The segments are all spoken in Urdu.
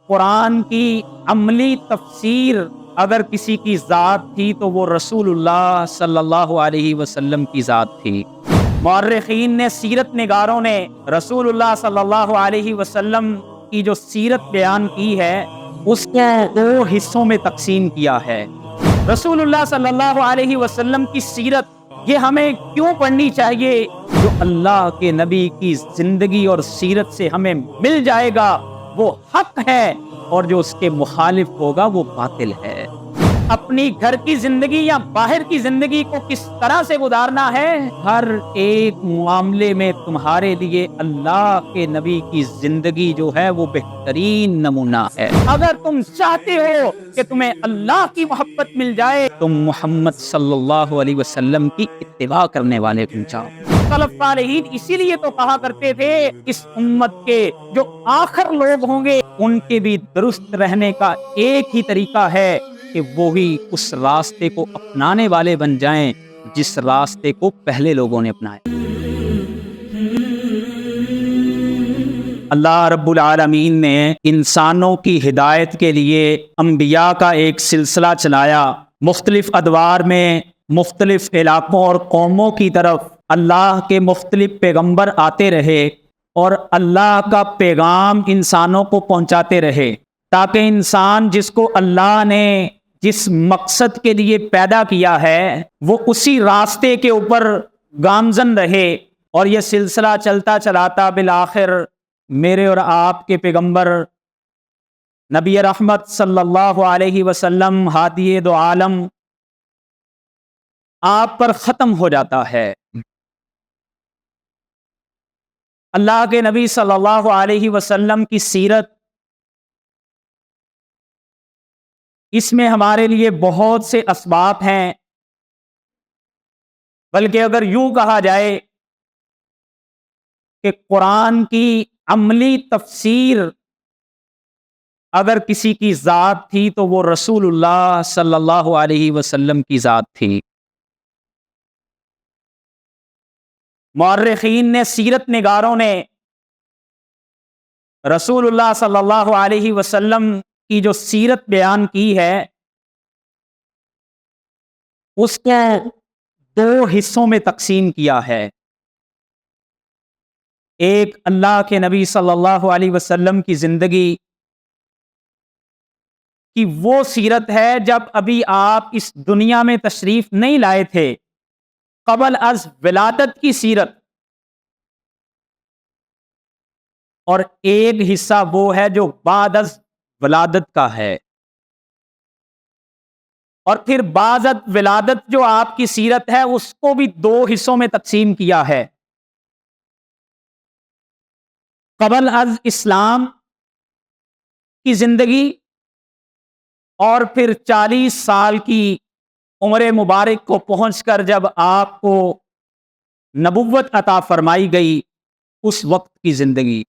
قرآن کی عملی تفسیر اگر کسی کی ذات تھی تو وہ رسول اللہ صلی اللہ علیہ وسلم کی ذات تھی۔ مورخین نے، سیرت نگاروں نے رسول اللہ صلی اللہ علیہ وسلم کی جو سیرت بیان کی ہے اس کو دو حصوں میں تقسیم کیا ہے۔ رسول اللہ صلی اللہ علیہ وسلم کی سیرت یہ ہمیں کیوں پڑھنی چاہیے؟ جو اللہ کے نبی کی زندگی اور سیرت سے ہمیں مل جائے گا وہ حق ہے، اور جو اس کے مخالف ہوگا وہ باطل ہے۔ اپنی گھر کی زندگی یا باہر کی زندگی کو کس طرح سے گزارنا ہے، ہر ایک معاملے میں تمہارے لیے اللہ کے نبی کی زندگی جو ہے وہ بہترین نمونہ ہے۔ اگر تم چاہتے ہو کہ تمہیں اللہ کی محبت مل جائے، تم محمد صلی اللہ علیہ وسلم کی اتباع کرنے والے بن جاؤ۔ سلف صالحین اسی لیے تو کہا کرتے تھے اس امت کے جو آخر لوگ ہوں گے ان کے بھی درست رہنے کا ایک ہی طریقہ ہے کہ وہی اس راستے کو اپنانے والے بن جائیں جس راستے کو پہلے لوگوں نے اپنایا۔ اللہ رب العالمین نے انسانوں کی ہدایت کے لیے انبیاء کا ایک سلسلہ چلایا۔ مختلف ادوار میں مختلف علاقوں اور قوموں کی طرف اللہ کے مختلف پیغمبر آتے رہے اور اللہ کا پیغام انسانوں کو پہنچاتے رہے، تاکہ انسان جس کو اللہ نے جس مقصد کے لیے پیدا کیا ہے وہ اسی راستے کے اوپر گامزن رہے۔ اور یہ سلسلہ چلتا چلاتا بالآخر میرے اور آپ کے پیغمبر نبی رحمت صلی اللہ علیہ وسلم ہادی دو عالم آپ پر ختم ہو جاتا ہے۔ اللہ کے نبی صلی اللہ علیہ وسلم کی سیرت، اس میں ہمارے لیے بہت سے اسباب ہیں، بلکہ اگر یوں کہا جائے کہ قرآن کی عملی تفسیر اگر کسی کی ذات تھی تو وہ رسول اللہ صلی اللہ علیہ وسلم کی ذات تھی۔ مورخین نے، سیرت نگاروں نے رسول اللہ صلی اللہ علیہ وسلم کی جو سیرت بیان کی ہے اس کو دو حصوں میں تقسیم کیا ہے۔ ایک اللہ کے نبی صلی اللہ علیہ وسلم کی زندگی کی وہ سیرت ہے جب ابھی آپ اس دنیا میں تشریف نہیں لائے تھے، قبل از ولادت کی سیرت، اور ایک حصہ وہ ہے جو بعد از ولادت کا ہے۔ اور پھر بعد از ولادت جو آپ کی سیرت ہے اس کو بھی دو حصوں میں تقسیم کیا ہے۔ قبل از اسلام کی زندگی، اور پھر 40 سال کی عمر مبارک کو پہنچ کر جب آپ کو نبوت عطا فرمائی گئی اس وقت کی زندگی،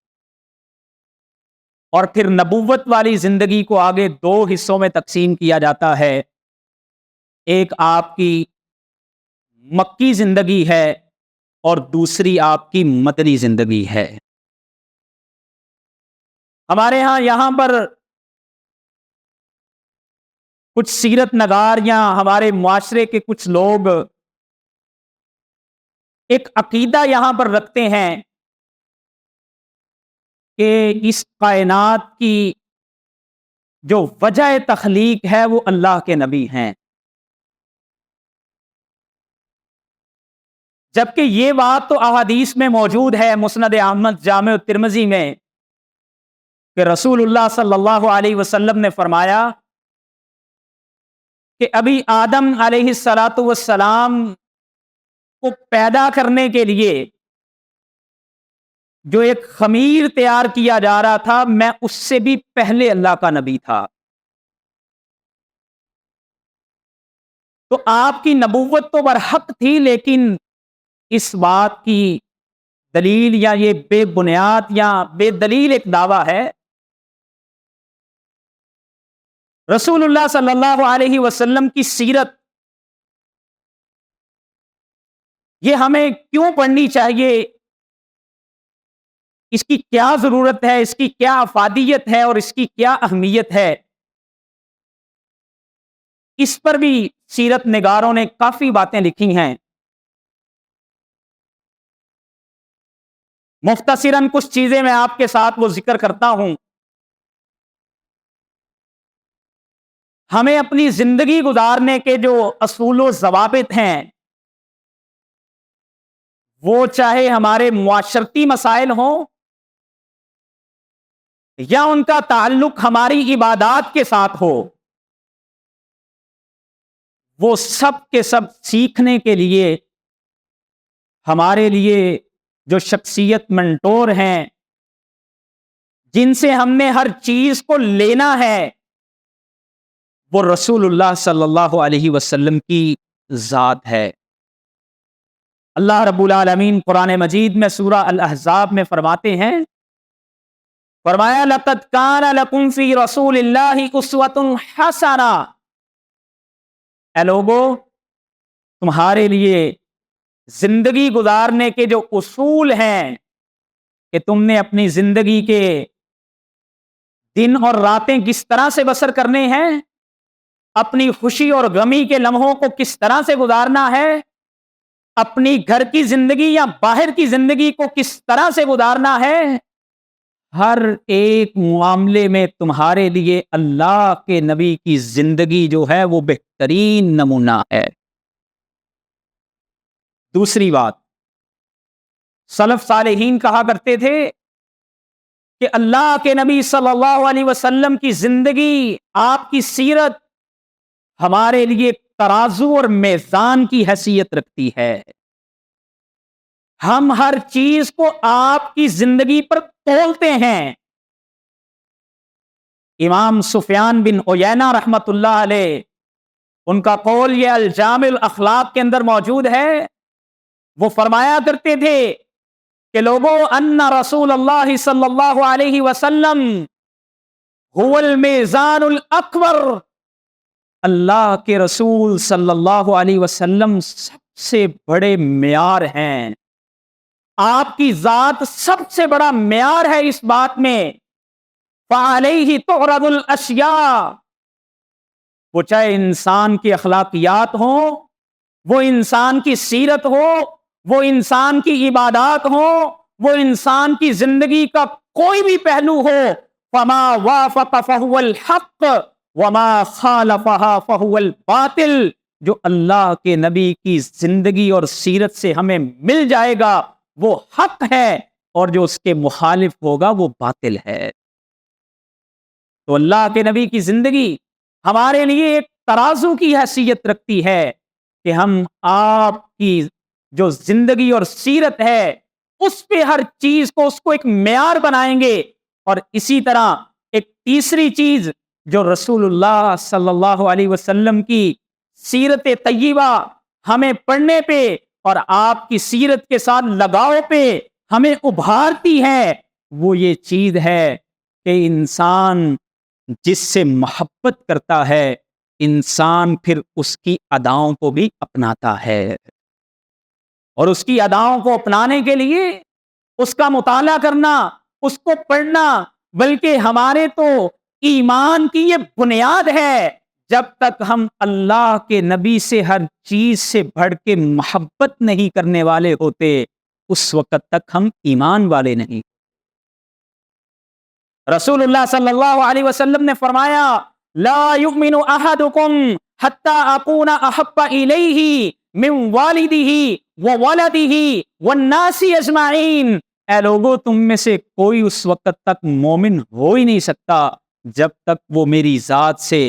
اور پھر نبوت والی زندگی کو آگے دو حصوں میں تقسیم کیا جاتا ہے۔ ایک آپ کی مکی زندگی ہے اور دوسری آپ کی مدنی زندگی ہے۔ ہمارے یہاں پر کچھ سیرت نگار یا ہمارے معاشرے کے کچھ لوگ ایک عقیدہ یہاں پر رکھتے ہیں کہ اس کائنات کی جو وجہ تخلیق ہے وہ اللہ کے نبی ہیں، جبکہ یہ بات تو احادیث میں موجود ہے، مسند احمد، جامع ترمذی میں، کہ رسول اللہ صلی اللہ علیہ وسلم نے فرمایا کہ ابھی آدم علیہ السلام کو پیدا کرنے کے لیے جو ایک خمیر تیار کیا جا رہا تھا، میں اس سے بھی پہلے اللہ کا نبی تھا۔ تو آپ کی نبوت تو برحق تھی، لیکن اس بات کی دلیل یا یہ بے بنیاد یا بے دلیل ایک دعویٰ ہے۔ رسول اللہ صلی اللہ علیہ وسلم کی سیرت یہ ہمیں کیوں پڑھنی چاہیے؟ اس کی کیا ضرورت ہے، اس کی کیا افادیت ہے اور اس کی کیا اہمیت ہے، اس پر بھی سیرت نگاروں نے کافی باتیں لکھی ہیں۔ مختصراً کچھ چیزیں میں آپ کے ساتھ وہ ذکر کرتا ہوں۔ ہمیں اپنی زندگی گزارنے کے جو اصول و ضوابط ہیں، وہ چاہے ہمارے معاشرتی مسائل ہوں یا ان کا تعلق ہماری عبادات کے ساتھ ہو، وہ سب کے سب سیکھنے کے لیے ہمارے لیے جو شخصیت منٹور ہیں، جن سے ہم نے ہر چیز کو لینا ہے، وہ رسول اللہ صلی اللہ علیہ وسلم کی ذات ہے۔ اللہ رب العالمین قرآن مجید میں سورہ الاحزاب میں فرماتے ہیں، فرمایا لَقَدْ كَانَ لَكُمْ فِي رَسُولِ اللَّهِ أُسْوَةٌ حَسَنَةٌ، اے لوگو تمہارے لیے زندگی گزارنے کے جو اصول ہیں کہ تم نے اپنی زندگی کے دن اور راتیں کس طرح سے بسر کرنے ہیں، اپنی خوشی اور غمی کے لمحوں کو کس طرح سے گزارنا ہے، اپنی گھر کی زندگی یا باہر کی زندگی کو کس طرح سے گزارنا ہے، ہر ایک معاملے میں تمہارے لیے اللہ کے نبی کی زندگی جو ہے وہ بہترین نمونہ ہے۔ دوسری بات، سلف صالحین کہا کرتے تھے کہ اللہ کے نبی صلی اللہ علیہ وسلم کی زندگی، آپ کی سیرت ہمارے لیے ترازو اور میزان کی حیثیت رکھتی ہے۔ ہم ہر چیز کو آپ کی زندگی پر تولتے ہیں۔ امام سفیان بن عیینہ رحمت اللہ علیہ، ان کا قول یہ الجامع الاخلاق کے اندر موجود ہے، وہ فرمایا کرتے تھے کہ لوگوں ان رسول اللہ صلی اللہ علیہ وسلم هو المیزان الاکبر، اللہ کے رسول صلی اللہ علیہ وسلم سب سے بڑے معیار ہیں، آپ کی ذات سب سے بڑا معیار ہے اس بات میں۔ فعلیہ تعرض الاشیاء، وہ چاہے انسان کی اخلاقیات ہوں، وہ انسان کی سیرت ہو، وہ انسان کی عبادات ہوں، وہ انسان کی زندگی کا کوئی بھی پہلو ہو، فما وافق فہو الحق وما خالفہا فہو الباطل، جو اللہ کے نبی کی زندگی اور سیرت سے ہمیں مل جائے گا وہ حق ہے، اور جو اس کے مخالف ہوگا وہ باطل ہے۔ تو اللہ کے نبی کی زندگی ہمارے لیے ایک ترازو کی حیثیت رکھتی ہے کہ ہم آپ کی جو زندگی اور سیرت ہے اس پہ ہر چیز کو، اس کو ایک معیار بنائیں گے۔ اور اسی طرح ایک تیسری چیز جو رسول اللہ صلی اللہ علیہ وسلم کی سیرت طیبہ ہمیں پڑھنے پہ اور آپ کی سیرت کے ساتھ لگاؤ پہ ہمیں ابھارتی ہے، وہ یہ چیز ہے کہ انسان جس سے محبت کرتا ہے، انسان پھر اس کی اداؤں کو بھی اپناتا ہے، اور اس کی اداؤں کو اپنانے کے لیے اس کا مطالعہ کرنا، اس کو پڑھنا، بلکہ ہمارے تو ایمان کی یہ بنیاد ہے۔ جب تک ہم اللہ کے نبی سے ہر چیز سے بڑھ کے محبت نہیں کرنے والے ہوتے، اس وقت تک ہم ایمان والے نہیں۔ رسول اللہ صلی اللہ علیہ وسلم نے فرمایا لا یؤمن احدکم حتی اکون احب الیہ من والدہ وولدہ والناس اجمعین، اے لوگو تم میں سے کوئی اس وقت تک مومن ہو ہی نہیں سکتا جب تک وہ میری ذات سے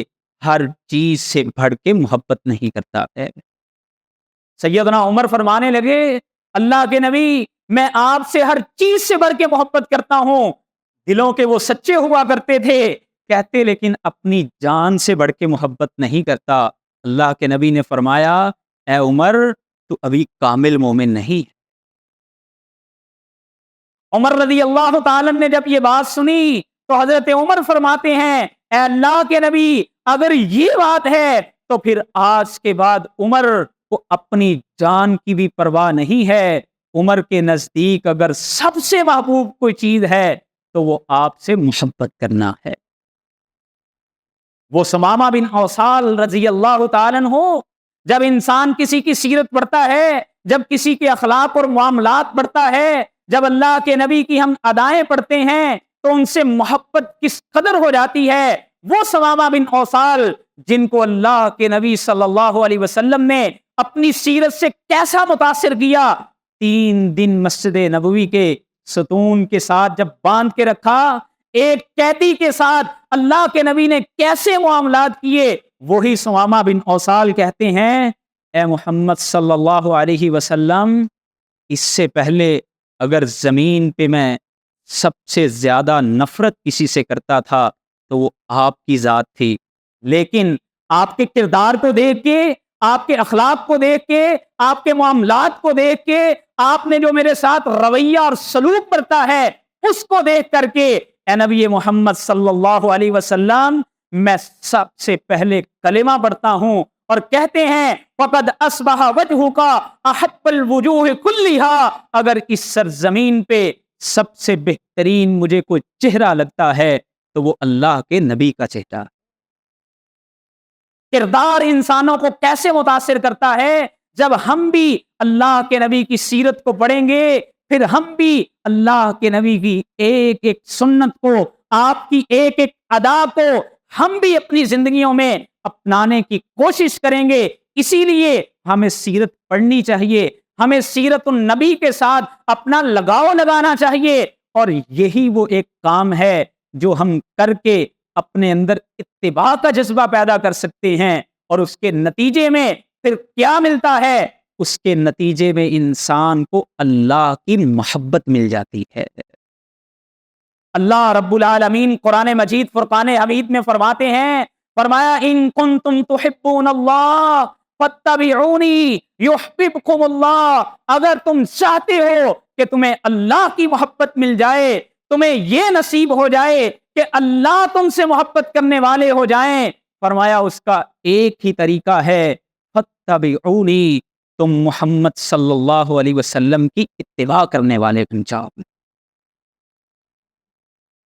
ہر چیز سے بڑھ کے محبت نہیں کرتا ہے۔ سیدنا عمر فرمانے لگے اللہ کے نبی میں آپ سے ہر چیز سے بڑھ کے محبت کرتا ہوں۔ دلوں کے وہ سچے ہوا کرتے تھے، کہتے لیکن اپنی جان سے بڑھ کے محبت نہیں کرتا۔ اللہ کے نبی نے فرمایا اے عمر تو ابھی کامل مومن نہیں۔ عمر رضی اللہ تعالی نے جب یہ بات سنی تو حضرت عمر فرماتے ہیں اے اللہ کے نبی اگر یہ بات ہے تو پھر آج کے بعد عمر کو اپنی جان کی بھی پرواہ نہیں ہے، عمر کے نزدیک اگر سب سے محبوب کوئی چیز ہے تو وہ آپ سے محبت کرنا ہے۔ وہ ثمامہ بن اوصال رضی اللہ تعالیٰ عنہ، جب انسان کسی کی سیرت پڑھتا ہے، جب کسی کے اخلاق اور معاملات پڑھتا ہے، جب اللہ کے نبی کی ہم ادائیں پڑھتے ہیں تو ان سے محبت کس قدر ہو جاتی ہے۔ وہ ثمامہ بن اوصال جن کو اللہ کے نبی صلی اللہ علیہ وسلم نے اپنی سیرت سے کیسا متاثر کیا، 3 دن مسجد نبوی کے ستون کے ساتھ جب باندھ کے رکھا، ایک قیدی کے ساتھ اللہ کے نبی نے کیسے معاملات کیے، وہی ثمامہ بن اوصال کہتے ہیں اے محمد صلی اللہ علیہ وسلم، اس سے پہلے اگر زمین پہ میں سب سے زیادہ نفرت کسی سے کرتا تھا تو وہ آپ کی ذات تھی، لیکن آپ کے کردار کو دیکھ کے، آپ کے اخلاق کو دیکھ کے، آپ کے معاملات کو دیکھ کے، آپ نے جو میرے ساتھ رویہ اور سلوک برتا ہے اس کو دیکھ کر کے اے نبی محمد صلی اللہ علیہ وسلم، میں سب سے پہلے کلمہ پڑھتا ہوں، اور کہتے ہیں فقد اصبح وجهك احب الوجوه كلها، اگر اس سرزمین پہ سب سے بہترین مجھے کوئی چہرہ لگتا ہے تو وہ اللہ کے نبی کا چہرہ۔ کردار انسانوں کو کیسے متاثر کرتا ہے، جب ہم بھی اللہ کے نبی کی سیرت کو پڑھیں گے، پھر ہم بھی اللہ کے نبی کی ایک ایک سنت کو، آپ کی ایک ایک ادا کو ہم بھی اپنی زندگیوں میں اپنانے کی کوشش کریں گے۔ اسی لیے ہمیں سیرت پڑھنی چاہیے، ہمیں سیرت النبی کے ساتھ اپنا لگاؤ لگانا چاہیے، اور یہی وہ ایک کام ہے جو ہم کر کے اپنے اندر اتباع کا جذبہ پیدا کر سکتے ہیں، اور اس کے نتیجے میں پھر کیا ملتا ہے؟ اس کے نتیجے میں انسان کو اللہ کی محبت مل جاتی ہے۔ اللہ رب العالمین قرآن مجید فرقان حمید میں فرماتے ہیں، فرمایا ان کنتم تحبون اللہ فاتبعونی یحببکم اللہ، اگر تم چاہتے ہو کہ تمہیں اللہ کی محبت مل جائے، تمہیں یہ نصیب ہو جائے کہ اللہ تم سے محبت کرنے والے ہو جائیں، فرمایا اس کا ایک ہی طریقہ ہے فاتبعونی، تم محمد صلی اللہ علیہ وسلم کی اتباع کرنے والے بن جاؤ۔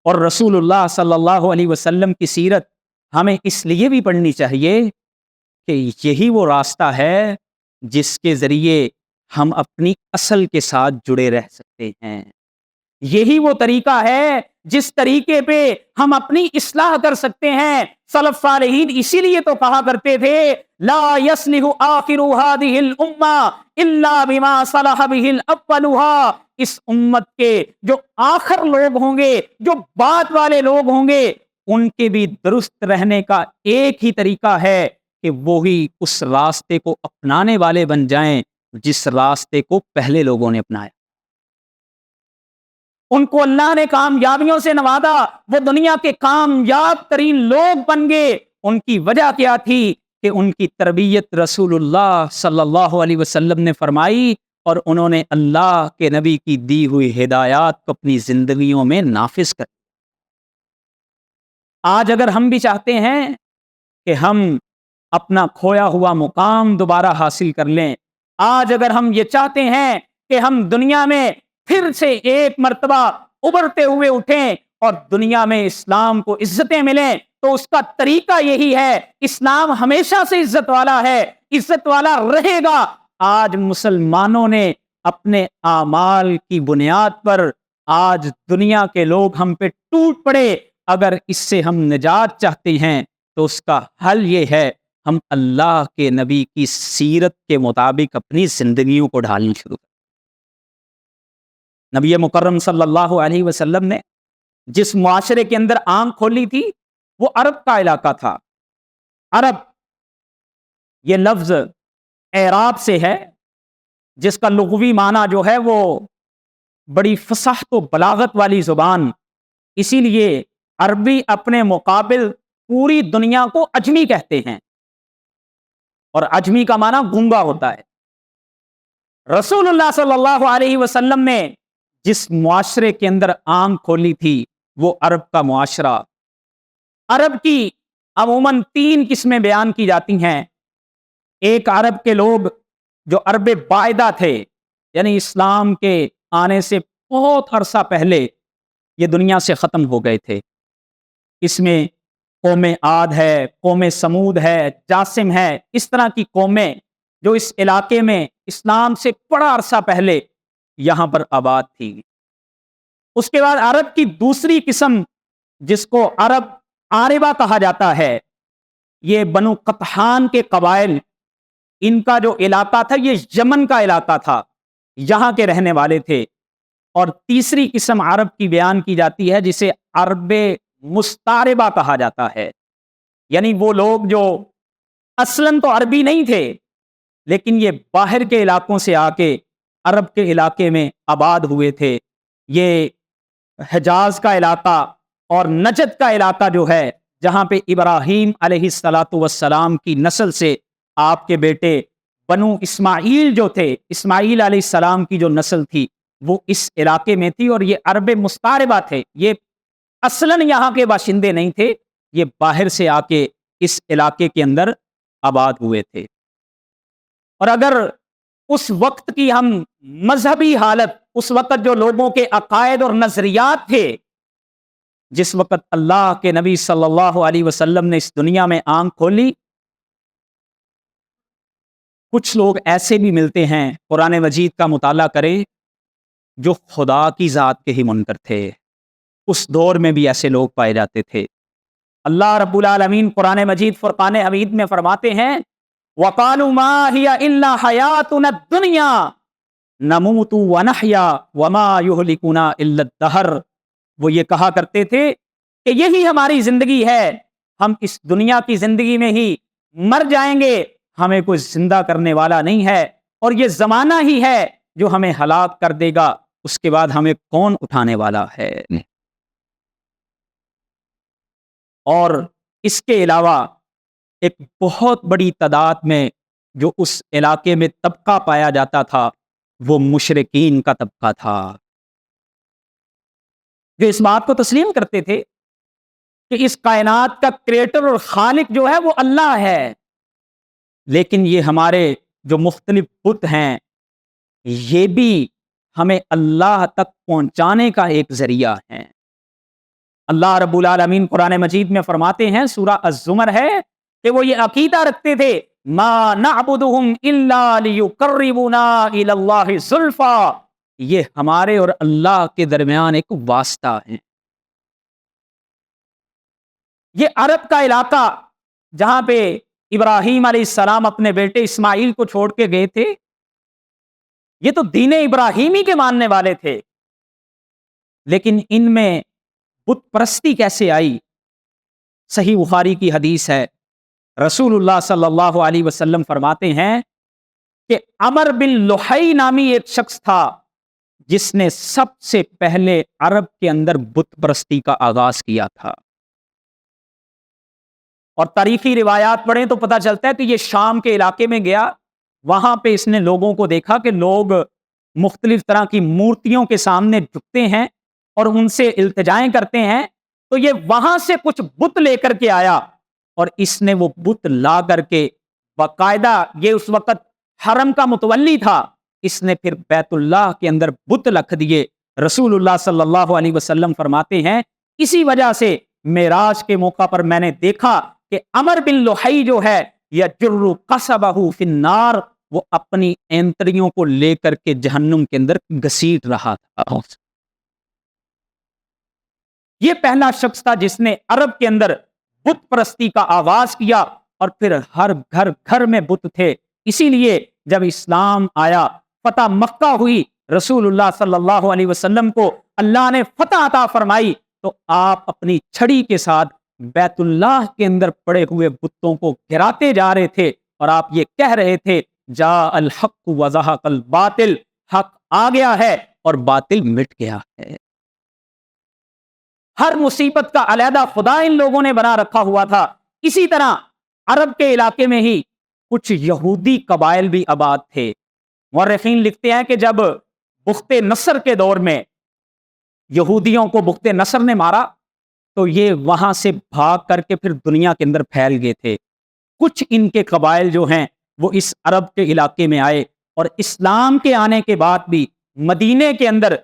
اور رسول اللہ صلی اللہ علیہ وسلم کی سیرت ہمیں اس لیے بھی پڑھنی چاہیے کہ یہی وہ راستہ ہے جس کے ذریعے ہم اپنی اصل کے ساتھ جڑے رہ سکتے ہیں، یہی وہ طریقہ ہے جس طریقے پہ ہم اپنی اصلاح کر سکتے ہیں۔ سلف صالحین اسی لیے تو کہا کرتے تھے لا یصلح آخر هذه الامہ الا بما صلح به الاولها، اس امت کے جو آخر لوگ ہوں گے، جو بعد والے لوگ ہوں گے، ان کے بھی درست رہنے کا ایک ہی طریقہ ہے کہ وہی اس راستے کو اپنانے والے بن جائیں جس راستے کو پہلے لوگوں نے اپنایا۔ ان کو اللہ نے کامیابیوں سے نوازا، وہ دنیا کے کامیاب ترین لوگ بن گئے۔ ان کی وجہ کیا تھی کہ ان کی تربیت رسول اللہ صلی اللہ علیہ وسلم نے فرمائی، اور انہوں نے اللہ کے نبی کی دی ہوئی ہدایات کو اپنی زندگیوں میں نافذ کر۔ آج اگر ہم بھی چاہتے ہیں کہ ہم اپنا کھویا ہوا مقام دوبارہ حاصل کر لیں، آج اگر ہم یہ چاہتے ہیں کہ ہم دنیا میں پھر سے ایک مرتبہ ابھرتے ہوئے اٹھیں اور دنیا میں اسلام کو عزتیں ملیں، تو اس کا طریقہ یہی ہے۔ اسلام ہمیشہ سے عزت والا ہے، عزت والا رہے گا۔ آج مسلمانوں نے اپنے اعمال کی بنیاد پر آج دنیا کے لوگ ہم پہ ٹوٹ پڑے، اگر اس سے ہم نجات چاہتے ہیں تو اس کا حل یہ ہے ہم اللہ کے نبی کی سیرت کے مطابق اپنی زندگیوں کو ڈھالنا شروع کریں۔ نبی مکرم صلی اللہ علیہ وسلم نے جس معاشرے کے اندر آنکھ کھولی تھی وہ عرب کا علاقہ تھا۔ عرب یہ لفظ اعراب سے ہے، جس کا لغوی معنی جو ہے وہ بڑی فصاحت و بلاغت والی زبان، اسی لیے عربی اپنے مقابل پوری دنیا کو عجمی کہتے ہیں، اور عجمی کا معنی گونگا ہوتا ہے۔ رسول اللہ صلی اللہ علیہ وسلم نے جس معاشرے کے اندر آنکھ کھولی تھی وہ عرب کا معاشرہ۔ عرب کی عموماً 3 قسمیں بیان کی جاتی ہیں۔ ایک عرب کے لوگ جو عرب باعدہ تھے، یعنی اسلام کے آنے سے بہت عرصہ پہلے یہ دنیا سے ختم ہو گئے تھے۔ اس میں قوم عاد ہے، قوم سمود ہے، جاسم ہے، اس طرح کی قومیں جو اس علاقے میں اسلام سے بڑا عرصہ پہلے یہاں پر آباد تھی۔ اس کے بعد عرب کی دوسری قسم جس کو عرب عاربہ کہا جاتا ہے، یہ بنو قطحان کے قبائل، ان کا جو علاقہ تھا یہ یمن کا علاقہ تھا، یہاں کے رہنے والے تھے۔ اور تیسری قسم عرب کی بیان کی جاتی ہے جسے عرب مستعربہ کہا جاتا ہے، یعنی وہ لوگ جو اصلاً تو عربی نہیں تھے لیکن یہ باہر کے علاقوں سے آ کے عرب کے علاقے میں آباد ہوئے تھے۔ یہ حجاز کا علاقہ اور نجد کا علاقہ جو ہے، جہاں پہ ابراہیم علیہ الصلاۃ والسلام کی نسل سے آپ کے بیٹے بنو اسماعیل جو تھے، اسماعیل علیہ السلام کی جو نسل تھی وہ اس علاقے میں تھی، اور یہ عرب مستعربہ تھے، یہ اصلاً یہاں کے باشندے نہیں تھے، یہ باہر سے آ کے اس علاقے کے اندر آباد ہوئے تھے۔ اور اگر اس وقت کی ہم مذہبی حالت، اس وقت جو لوگوں کے عقائد اور نظریات تھے، جس وقت اللہ کے نبی صلی اللہ علیہ وسلم نے اس دنیا میں آنکھ کھولی، کچھ لوگ ایسے بھی ملتے ہیں، قرآن مجید کا مطالعہ کریں، جو خدا کی ذات کے ہی منکر تھے۔ اس دور میں بھی ایسے لوگ پائے جاتے تھے۔ اللہ رب العالمین قرآن مجید فرقان حمید میں فرماتے ہیں وَقَالُوا مَا هِيَ إِلَّا حَيَاتُنَا الدُّنْيَا نَمُوتُ وَنَحْيَا وَمَا يُهْلِكُنَا إِلَّا الدَّهْرُ، وہ یہ کہا کرتے تھے کہ یہی ہماری زندگی ہے، ہم اس دنیا کی زندگی میں ہی مر جائیں گے، ہمیں کوئی زندہ کرنے والا نہیں ہے، اور یہ زمانہ ہی ہے جو ہمیں ہلاک کر دے گا، اس کے بعد ہمیں کون اٹھانے والا ہے۔ اور اس کے علاوہ ایک بہت بڑی تعداد میں جو اس علاقے میں طبقہ پایا جاتا تھا وہ مشرکین کا طبقہ تھا، جو اس بات کو تسلیم کرتے تھے کہ اس کائنات کا کریٹر اور خالق جو ہے وہ اللہ ہے، لیکن یہ ہمارے جو مختلف بت ہیں یہ بھی ہمیں اللہ تک پہنچانے کا ایک ذریعہ ہیں۔ اللہ رب العالمین قرآن مجید میں فرماتے ہیں، سورہ الزمر ہے، کہ وہ یہ عقیدہ رکھتے تھے ما نعبدہم الا لیقربونا الی اللہ زلفا، یہ ہمارے اور اللہ کے درمیان ایک واسطہ ہے۔ یہ عرب کا علاقہ جہاں پہ ابراہیم علیہ السلام اپنے بیٹے اسماعیل کو چھوڑ کے گئے تھے، یہ تو دین ابراہیمی کے ماننے والے تھے، لیکن ان میں بت پرستی کیسے آئی؟ صحیح بخاری کی حدیث ہے، رسول اللہ صلی اللہ علیہ وسلم فرماتے ہیں کہ عمر بن لحی نامی ایک شخص تھا جس نے سب سے پہلے عرب کے اندر بت پرستی کا آغاز کیا تھا، اور تاریخی روایات پڑھیں تو پتہ چلتا ہے کہ یہ شام کے علاقے میں گیا، وہاں پہ اس نے لوگوں کو دیکھا کہ لوگ مختلف طرح کی مورتیوں کے سامنے جھکتے ہیں اور ان سے التجائیں کرتے ہیں، تو یہ وہاں سے کچھ بت لے کر کے آیا، اور اس نے وہ بت لا کر کے باقاعدہ، یہ اس وقت حرم کا متولی تھا، اس نے پھر بیت اللہ کے اندر بت رکھ دیے۔ رسول اللہ صلی اللہ علیہ وسلم فرماتے ہیں اسی وجہ سے معراج کے موقع پر میں نے دیکھا کہ عمر بن لحی جو ہے یجر قصبہ فی النار، وہ اپنی اینتڑیوں کو لے کر کے جہنم کے اندر گھسیٹ رہا تھا۔ یہ پہلا شخص تھا جس نے عرب کے اندر بت پرستی کا آغاز کیا، اور پھر ہر گھر گھر میں بت تھے۔ اسی لیے جب اسلام آیا، فتح مکہ ہوئی، رسول اللہ صلی اللہ علیہ وسلم کو اللہ نے فتح عطا فرمائی، تو آپ اپنی چھڑی کے ساتھ بیت اللہ کے اندر پڑے ہوئے بتوں کو گراتے جا رہے تھے، اور آپ یہ کہہ رہے تھے جاء الحق وزہق الباطل، حق آ گیا ہے اور باطل مٹ گیا ہے۔ ہر مصیبت کا علیحدہ خدا ان لوگوں نے بنا رکھا ہوا تھا۔ اسی طرح عرب کے علاقے میں ہی کچھ یہودی قبائل بھی آباد تھے۔ مورخین لکھتے ہیں کہ جب بخت نصر کے دور میں یہودیوں کو بخت نصر نے مارا تو یہ وہاں سے بھاگ کر کے پھر دنیا کے اندر پھیل گئے تھے۔ کچھ ان کے قبائل جو ہیں وہ اس عرب کے علاقے میں آئے اور اسلام کے آنے کے بعد بھی مدینے کے اندر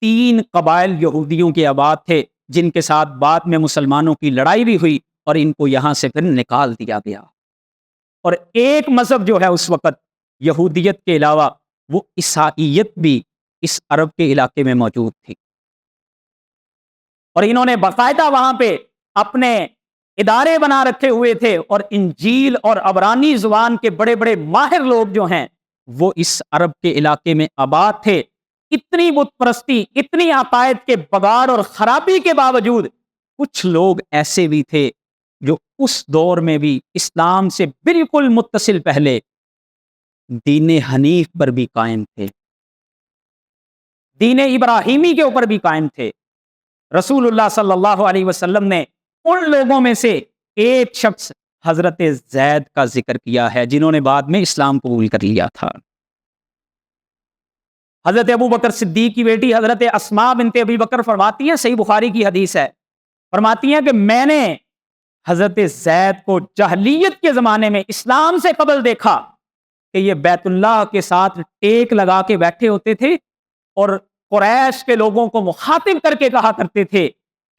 3 قبائل یہودیوں کے آباد تھے، جن کے ساتھ بعد میں مسلمانوں کی لڑائی بھی ہوئی اور ان کو یہاں سے پھر نکال دیا گیا۔ اور ایک مذہب جو ہے اس وقت یہودیت کے علاوہ وہ عیسائیت بھی اس عرب کے علاقے میں موجود تھی، اور انہوں نے باقاعدہ وہاں پہ اپنے ادارے بنا رکھے ہوئے تھے، اور انجیل اور عبرانی زبان کے بڑے بڑے ماہر لوگ جو ہیں وہ اس عرب کے علاقے میں آباد تھے۔ اتنی بت پرستی، اتنی عقائد کے بگاڑ اور خرابی کے باوجود کچھ لوگ ایسے بھی تھے جو اس دور میں بھی اسلام سے بالکل متصل پہلے دین حنیف پر بھی قائم تھے، دین ابراہیمی کے اوپر بھی قائم تھے۔ رسول اللہ صلی اللہ علیہ وسلم نے ان لوگوں میں سے ایک شخص حضرت زید کا ذکر کیا ہے، جنہوں نے بعد میں اسلام قبول کر لیا تھا۔ حضرت ابو بکر صدیق کی بیٹی حضرت اسماء بنت ابی بکر فرماتی ہیں، صحیح بخاری کی حدیث ہے، فرماتی ہیں کہ میں نے حضرت زید کو جاہلیت کے زمانے میں اسلام سے قبل دیکھا کہ یہ بیت اللہ کے ساتھ ٹیک لگا کے بیٹھے ہوتے تھے، اور قریش کے لوگوں کو مخاطب کر کے کہا کرتے تھے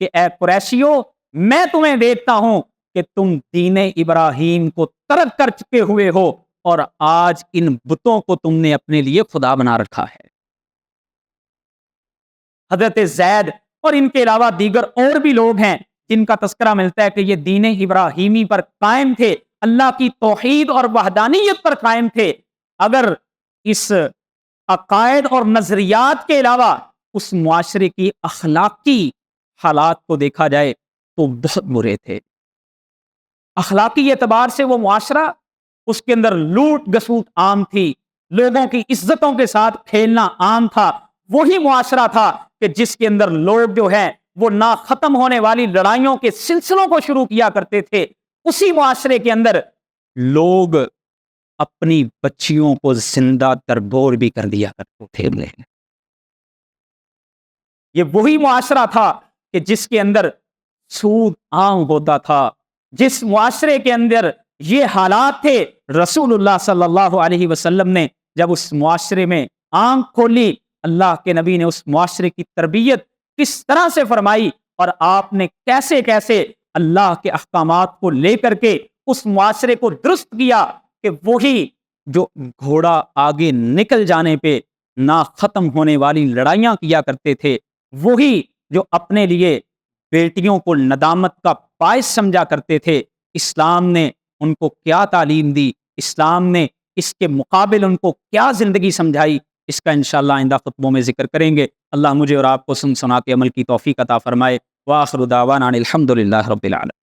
کہ اے قریشیو، میں تمہیں دیکھتا ہوں کہ تم دین ابراہیم کو ترک کر چکے ہوئے ہو، اور آج ان بتوں کو تم نے اپنے لیے خدا بنا رکھا ہے۔ حضرت زید اور ان کے علاوہ دیگر اور بھی لوگ ہیں جن کا تذکرہ ملتا ہے کہ یہ دین ابراہیمی پر قائم تھے، اللہ کی توحید اور وحدانیت پر قائم تھے۔ اگر اس عقائد اور نظریات کے علاوہ اس معاشرے کی اخلاقی حالات کو دیکھا جائے تو بہت برے تھے۔ اخلاقی اعتبار سے وہ معاشرہ، اس کے اندر لوٹ گسوٹ عام تھی، لوگوں کی عزتوں کے ساتھ کھیلنا عام تھا۔ وہی معاشرہ تھا کہ جس کے اندر لوگ جو ہیں وہ نہ ختم ہونے والی لڑائیوں کے سلسلوں کو شروع کیا کرتے تھے۔ اسی معاشرے کے اندر لوگ اپنی بچیوں کو زندہ تربور بھی کر دیا کرتے تھے۔ یہ وہی معاشرہ تھا کہ جس کے اندر سود عام ہوتا تھا، جس معاشرے کے اندر یہ حالات تھے۔ رسول اللہ صلی اللہ علیہ وسلم نے جب اس معاشرے میں آنکھ کھولی، اللہ کے نبی نے اس معاشرے کی تربیت کس طرح سے فرمائی، اور آپ نے کیسے کیسے اللہ کے احکامات کو لے کر کے اس معاشرے کو درست کیا کہ وہی جو گھوڑا آگے نکل جانے پہ نہ ختم ہونے والی لڑائیاں کیا کرتے تھے، وہی جو اپنے لیے بیٹیوں کو ندامت کا باعث سمجھا کرتے تھے، اسلام نے ان کو کیا تعلیم دی، اسلام نے اس کے مقابل ان کو کیا زندگی سمجھائی، اس کا انشاءاللہ آئندہ خطبوں میں ذکر کریں گے۔ اللہ مجھے اور آپ کو سن سنا کے عمل کی توفیق عطا فرمائے۔ وآخر دعوانا ان الحمد للہ رب العالمین۔